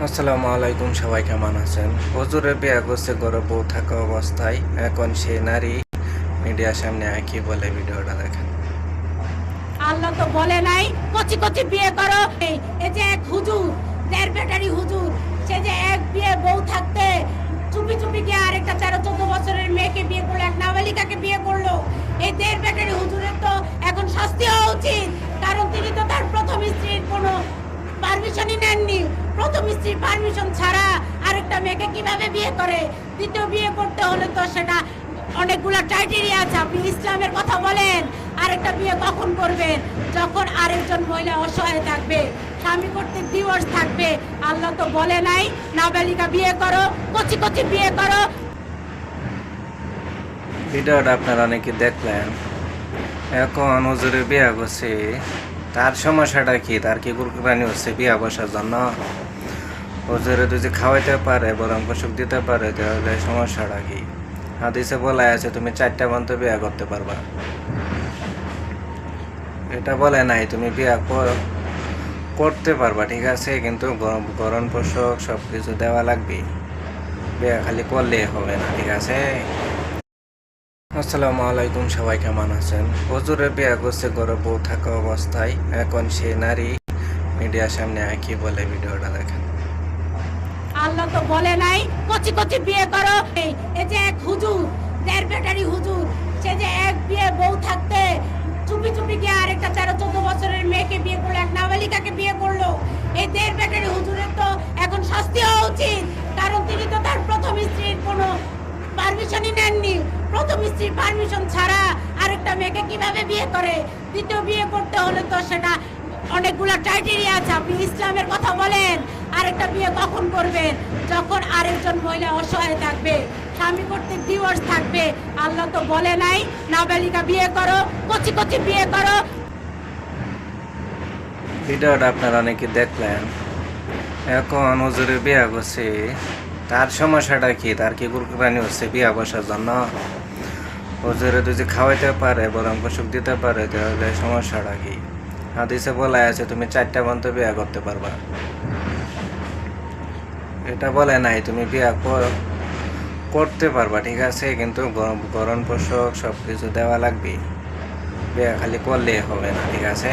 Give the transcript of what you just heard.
আসসালামু আলাইকুম, সবাই কেমন আছেন? হুজুরে বিয়ে করছে ঘরে বউ থাকা অবস্থায়, এখন সে নারী মিডিয়ার সামনে কি বলে ভিডিওটা দেখেন। আল্লাহ তো বলে নাই কচি কচি বিয়ে করো। এই যে এক হুজুর, দেড় ব্যাটারি হুজুর, সে যে এক বিয়ে বউ থাকতে চুপি চুপি গিয়ে আরেকটা 13-14 বছরের মেয়েকে বিয়ে করলো, এক নাবালিকাকে বিয়ে করলো। এই দেড় ব্যাটারি হুজুরের তো এখন শাস্তি হওয়া উচিত, কারণ তিনি তো তার প্রথম স্ত্রীর কোনো পারমিশনই নেননি। প্রথম স্ত্রীর পারমিশন ছাড়া আরেকটা মেয়েকে কিভাবে বিয়ে করে? দ্বিতীয় বিয়ে করতে হলে তো সেটা অনেকগুলো ক্রাইটেরিয়া আছে। আপনি ইসলামের কথা বলেন, আরেকটা বিয়ে কখন করবেন? যখন আরেকজন মহিলা অসহায় থাকবে, স্বামী কর্তৃক ডিভোর্স থাকবে। আল্লাহ তো বলে নাই নাবালিকা বিয়ে করো, কচি কচি বিয়ে করো। ভিডিওটা আপনারা অনেকে দেখলেন। এখন হুজুরে বিয়ে করছে, তার সমস্যাটা কি? তার কি কুরবানি হচ্ছে বিয়ে বসার জন্য? হুজুরে যদি খাওয়াইতে পারে, বরং সুখ দিতে পারে, তাহলে সমস্যাটা কি? হাদিসে বলা আছে তুমি 4টা পর্যন্ত বিয়ে করতে পারবা। এটা বলে নাই তুমি বিয়ে করতে পারবা, ঠিক আছে, কিন্তু গরম পোশাক সব কিছু দেওয়া লাগবে। বিয়ে খালি করলে হবে না, ঠিক আছে। আসসালামু আলাইকুম, সবাই কেমন আছেন? হুজুরে বিয়ে করছে ঘরে বউ থাকা অবস্থায়, এখন সে নারী মিডিয়ার সামনে কি বলে ভিডিওটা দেখেন। আল্লাহ তো বলে নাই কচি কচি বিয়ে করো। এই যে এক হুজুর, দেড় ব্যাটারি হুজুর, সে যে এক বিয়ে বউ থাকতে চুপি চুপি গিয়ে আরেকটা 13-14 বছরের মেয়েকে বিয়ে করলো, এক নাবালিকাকে বিয়ে করলো। এই দেড় ব্যাটারি হুজুরের তো এখন শাস্তি হওয়া উচিত, কারণ তিনি তো তার প্রথম স্ত্রীর কোনো পারমিশনই নেননি। প্রথম স্ত্রীর পারমিশন ছাড়া আরেকটা মেয়েকে কিভাবে বিয়ে করে? দ্বিতীয় বিয়ে করতে হলে তো সেটা অনেকগুলো ক্রাইটেরিয়া আছে। আপনি ইসলামের কথা বলেন, আরেকটা বিয়ে কখন করবেন? যখন আরেকজন মহিলা অসহায় থাকবে, স্বামী কর্তৃক ডিভোর্স থাকবে। আল্লাহ তো বলে নাই নাবালিকা বিয়ে করো, কচি কচি বিয়ে করো। ভিডিওটা আপনারা অনেকে দেখলেন। এখন হুজুরে বিয়ে করছে, তার সমস্যাটা কি? তার কি কুরবানি হচ্ছে বিয়ে বসার জন্য? হুজুরে যদি খাওয়াইতে পারে, বরং সুখ দিতে পারে, তাহলে সমস্যাটা কি? হাদিসে বলা আছে তুমি 4টা পর্যন্ত বিয়ে করতে পারবা। এটা বলে নাই তুমি বিয়ে করতে পারবা, ঠিক আছে, কিন্তু গরম পোশাক সব কিছু দেওয়া লাগবে। বিয়ে খালি করলে হবে না, ঠিক আছে।